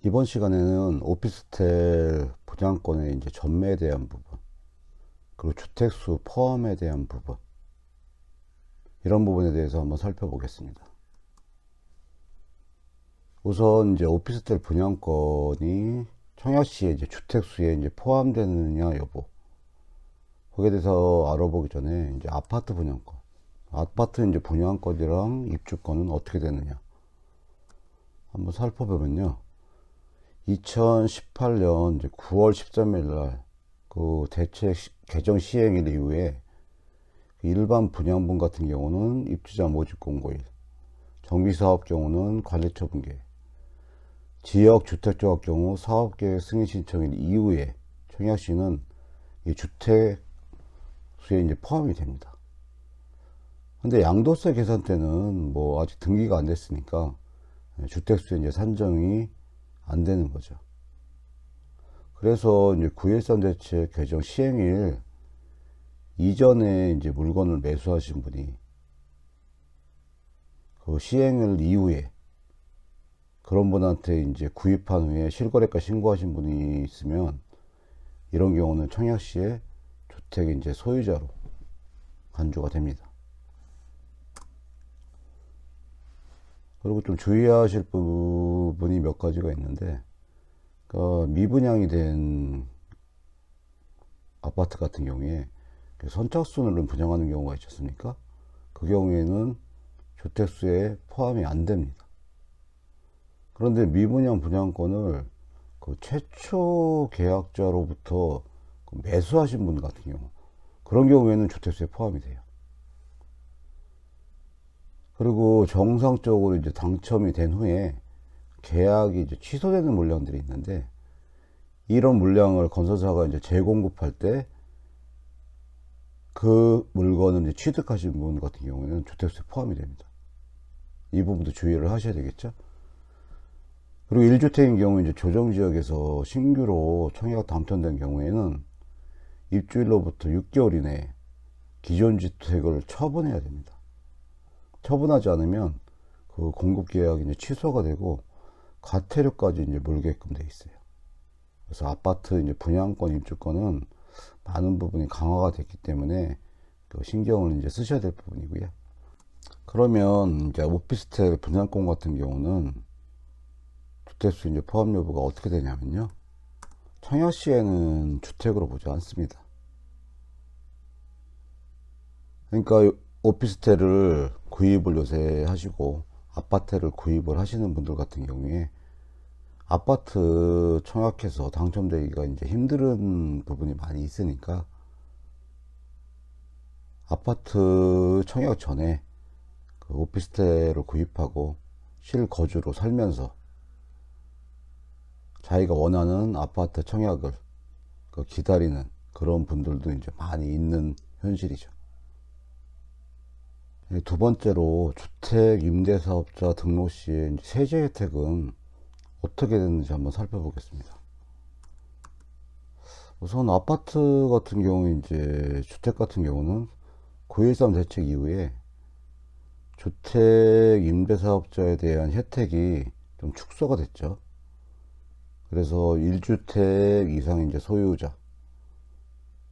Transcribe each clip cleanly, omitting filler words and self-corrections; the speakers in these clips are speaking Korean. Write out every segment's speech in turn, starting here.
이번 시간에는 오피스텔 분양권의 이제 전매에 대한 부분, 그리고 주택수 포함에 대한 부분, 이런 부분에 대해서 한번 살펴보겠습니다. 우선 이제 오피스텔 분양권이 청약시에 이제 주택수에 이제 포함되느냐 여부, 거기에 대해서 알아보기 전에 이제 아파트 분양권, 아파트 이제 분양권이랑 입주권은 어떻게 되느냐 한번 살펴보면요. 2018년 이제 9월 13일 날 그 대책 개정 시행일 이후에 일반 분양분 같은 경우는 입주자 모집 공고일, 정비사업 경우는 관리처분계획, 지역주택조합 경우 사업계획 승인 신청일 이후에 청약시는 이 주택수에 이제 포함이 됩니다. 근데 양도세 계산 때는 뭐 아직 등기가 안 됐으니까 주택수에 이제 산정이 안 되는 거죠. 그래서 이제 9.13 대책 개정 시행일 이전에 이제 물건을 매수하신 분이 그 시행일 이후에 그런 분한테 이제 구입한 후에 실거래가 신고하신 분이 있으면 이런 경우는 청약시에 주택의 이제 소유자로 간주가 됩니다. 그리고 좀 주의하실 부분이 몇 가지가 있는데, 미분양이 된 아파트 같은 경우에 선착순으로 분양하는 경우가 있지 않습니까? 그 경우에는 주택수에 포함이 안 됩니다. 그런데 미분양 분양권을 그 최초 계약자로부터 매수하신 분 같은 경우, 그런 경우에는 주택수에 포함이 돼요. 그리고 정상적으로 이제 당첨이 된 후에 계약이 이제 취소되는 물량들이 있는데, 이런 물량을 건설사가 이제 재공급할 때 그 물건을 이제 취득하신 분 같은 경우에는 주택수에 포함이 됩니다. 이 부분도 주의를 하셔야 되겠죠. 그리고 1주택인 경우 이제 조정지역에서 신규로 청약 당첨된 경우에는 입주일로부터 6개월 이내에 기존 주택을 처분해야 됩니다. 처분하지 않으면 그 공급 계약이 이제 취소가 되고 과태료까지 이제 물게끔 돼 있어요. 그래서 아파트 이제 분양권, 입주권은 많은 부분이 강화가 됐기 때문에 그 신경을 이제 쓰셔야 될 부분이고요. 그러면 이제 오피스텔 분양권 같은 경우는 주택수 이제 포함 여부가 어떻게 되냐면요. 청약시에는 주택으로 보지 않습니다. 그러니까 오피스텔을 구입을 요새 하시고 아파트를 구입을 하시는 분들 같은 경우에 아파트 청약해서 당첨되기가 이제 힘든 부분이 많이 있으니까 아파트 청약 전에 그 오피스텔을 구입하고 실거주로 살면서 자기가 원하는 아파트 청약을 기다리는 그런 분들도 이제 많이 있는 현실이죠. 두 번째로 주택 임대사업자 등록 시에 세제 혜택은 어떻게 되는지 한번 살펴보겠습니다. 우선 아파트 같은 경우 이제 주택 같은 경우는 9.13 대책 이후에 주택 임대사업자에 대한 혜택이 좀 축소가 됐죠. 그래서 1주택 이상 이제 소유자,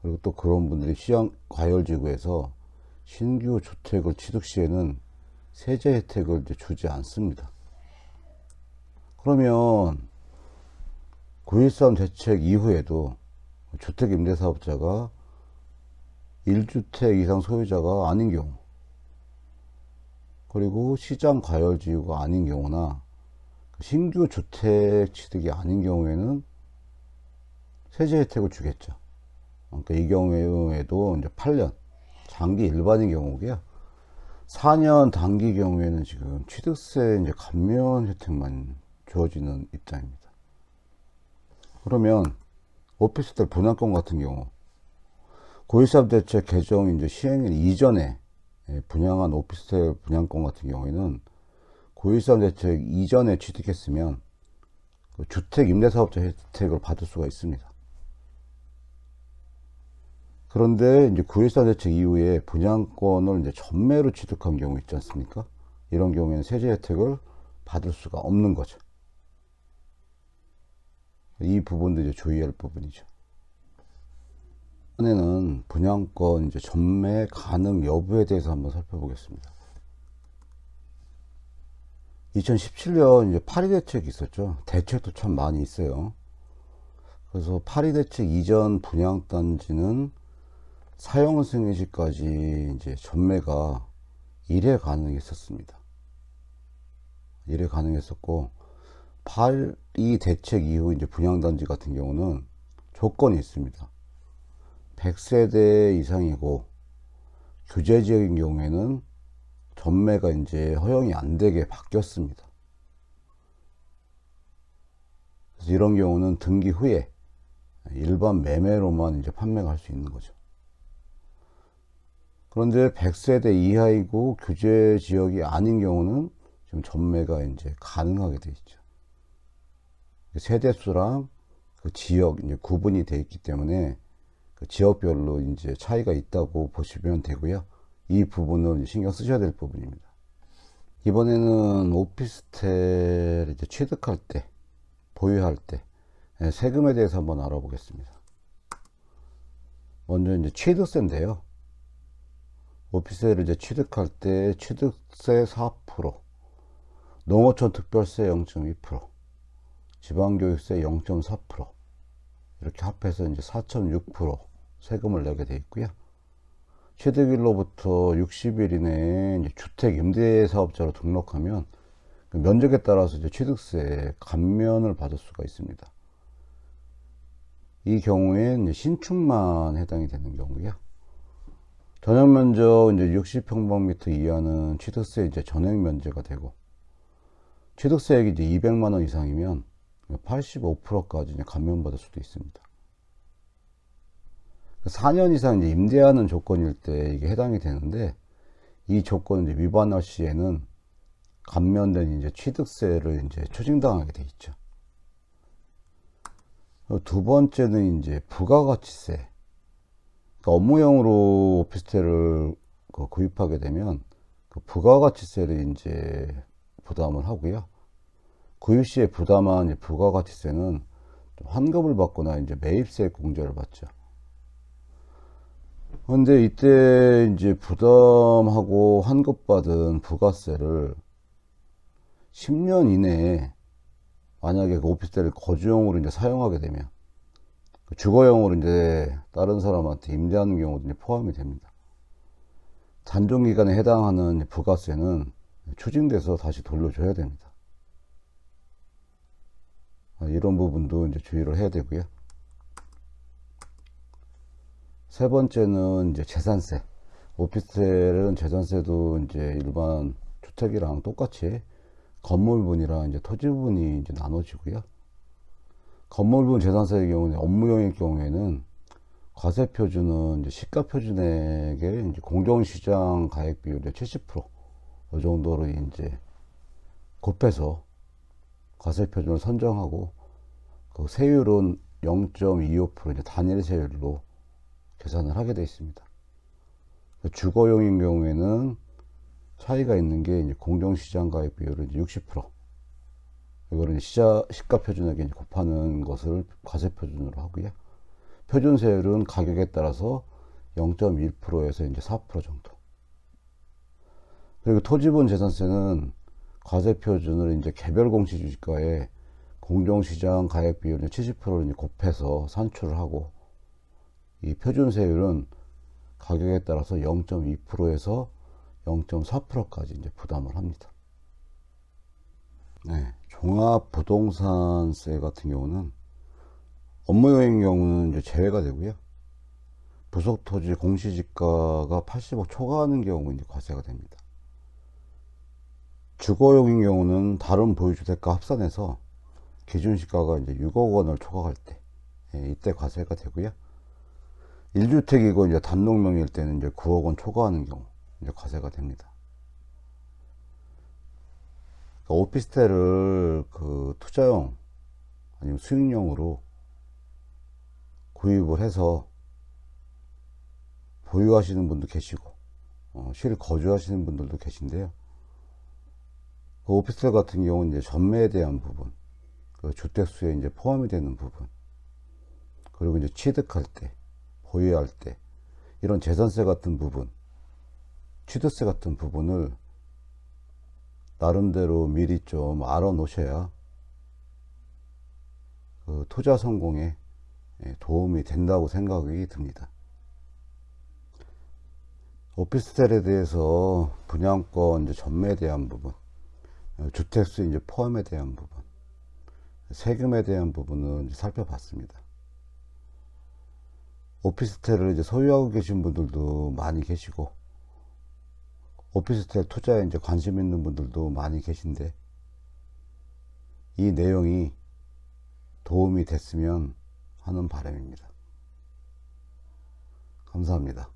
그리고 또 그런 분들이 시장 과열지구에서 신규 주택을 취득 시에는 세제 혜택을 이제 주지 않습니다. 그러면 9.13 대책 이후에도 주택 임대사업자가 1주택 이상 소유자가 아닌 경우, 그리고 시장 과열지구가 아닌 경우나 신규 주택 취득이 아닌 경우에는 세제 혜택을 주겠죠. 그러니까 이 경우에도 이제 8년 장기 일반인 경우고요. 4년 단기 경우에는 지금 취득세 이제 감면 혜택만 주어지는 입장입니다. 그러면 오피스텔 분양권 같은 경우 9.13 대책 개정 이제 시행일 이전에 분양한 오피스텔 분양권 같은 경우에는 9.13 대책 이전에 취득했으면 그 주택 임대사업자 혜택을 받을 수가 있습니다. 그런데 이제 9.13 대책 이후에 분양권을 이제 전매로 취득한 경우 있지 않습니까? 이런 경우에는 세제 혜택을 받을 수가 없는 거죠. 이 부분도 이제 주의할 부분이죠. 이번에는 분양권 이제 전매 가능 여부에 대해서 한번 살펴보겠습니다. 2017년 이제 파리 대책이 있었죠. 대책도 참 많이 있어요. 그래서 파리 대책 이전 분양 단지는 사용 승인 시까지 이제 전매가 1회 가능했었습니다. 1회 가능했었고, 파리 대책 이후 이제 분양 단지 같은 경우는 조건이 있습니다. 100세대 이상이고 규제 지역인 경우에는 전매가 이제 허용이 안 되게 바뀌었습니다. 그래서 이런 경우는 등기 후에 일반 매매로만 이제 판매가 할 수 있는 거죠. 그런데 100세대 이하이고 규제 지역이 아닌 경우는 지금 전매가 이제 가능하게 되어 있죠. 세대수랑 그 지역 이제 구분이 되어 있기 때문에 그 지역별로 이제 차이가 있다고 보시면 되고요. 이 부분은 신경 쓰셔야 될 부분입니다. 이번에는 오피스텔 이제 취득할 때, 보유할 때 세금에 대해서 한번 알아보겠습니다. 먼저 이제 취득세인데요. 오피스텔을 이제 취득할 때 취득세 4%, 농어촌 특별세 0.2%, 지방교육세 0.4%, 이렇게 합해서 이제 4.6% 세금을 내게 되어 있고요. 취득일로부터 60일 이내에 이제 주택 임대사업자로 등록하면 그 면적에 따라서 이제 취득세 감면을 받을 수가 있습니다. 이 경우엔 이제 신축만 해당이 되는 경우고요. 전용 면적 이제 60평방미터 이하는 취득세 이제 전액 면제가 되고, 취득세액이 이제 200만 원 이상이면 85%까지 이제 감면받을 수도 있습니다. 4년 이상 이제 임대하는 조건일 때 이게 해당이 되는데, 이 조건을 이제 위반할 시에는 감면된 이제 취득세를 이제 초징당하게 돼 있죠. 두 번째는 이제 부가가치세. 그러니까 업무용으로 오피스텔을 구입하게 되면 그 부가가치세를 이제 부담을 하고요. 구입 시에 부담한 부가가치세는 환급을 받거나 이제 매입세 공제를 받죠. 근데 이때 이제 부담하고 환급받은 부가세를 10년 이내에 만약에 그 오피스텔을 거주용으로 이제 사용하게 되면, 주거용으로 이제 다른 사람한테 임대하는 경우도 이제 포함이 됩니다. 단종기간에 해당하는 부가세는 추징돼서 다시 돌려줘야 됩니다. 이런 부분도 이제 주의를 해야 되고요. 세 번째는 이제 재산세. 오피스텔은 재산세도 이제 일반 주택이랑 똑같이 건물분이랑 이제 토지분이 이제 나눠지고요. 건물분 재산세의 경우는 업무용일 경우에는 과세표준은 이제 시가표준액의 이제 공정시장 가액 비율의 70%, 이 정도로 이제 곱해서 과세표준을 선정하고, 그 세율은 0.25% 이제 단일 세율로 계산을 하게 되어 있습니다. 주거용인 경우에는 차이가 있는 게 이제 공정시장 가액 비율은 이제 60%. 이거는 시가표준액에 곱하는 것을 과세표준으로 하고요. 표준세율은 가격에 따라서 0.1%에서 이제 4% 정도. 그리고 토지분 재산세는 과세표준을 이제 개별 공시지가에 공정시장 가액 비율을 70%를 이제 곱해서 산출을 하고, 이 표준세율은 가격에 따라서 0.2%에서 0.4%까지 이제 부담을 합니다. 네, 종합부동산세 같은 경우는 업무용인 경우는 이제 제외가 되고요. 부속토지 공시지가가 80억 초과하는 경우 이제 과세가 됩니다. 주거용인 경우는 다른 보유주택과 합산해서 기준시가가 이제 6억 원을 초과할 때, 이때 과세가 되고요. 1주택이고 이제 단독명의일 때는 이제 9억 원 초과하는 경우 이제 과세가 됩니다. 그러니까 오피스텔을 그 투자용 아니면 수익용으로 구입을 해서 보유하시는 분도 계시고, 실거주하시는 분들도 계신데요. 그 오피스텔 같은 경우는 이제 전매에 대한 부분, 그 주택수에 이제 포함이 되는 부분, 그리고 이제 취득할 때, 보유할 때, 이런 재산세 같은 부분, 취득세 같은 부분을 나름대로 미리 좀 알아 놓으셔야 그 투자 성공에 도움이 된다고 생각이 듭니다. 오피스텔에 대해서 분양권 이제 전매에 대한 부분, 주택수 이제 포함에 대한 부분, 세금에 대한 부분은 이제 살펴봤습니다. 오피스텔을 이제 소유하고 계신 분들도 많이 계시고, 오피스텔 투자에 이제 관심 있는 분들도 많이 계신데, 이 내용이 도움이 됐으면 하는 바람입니다. 감사합니다.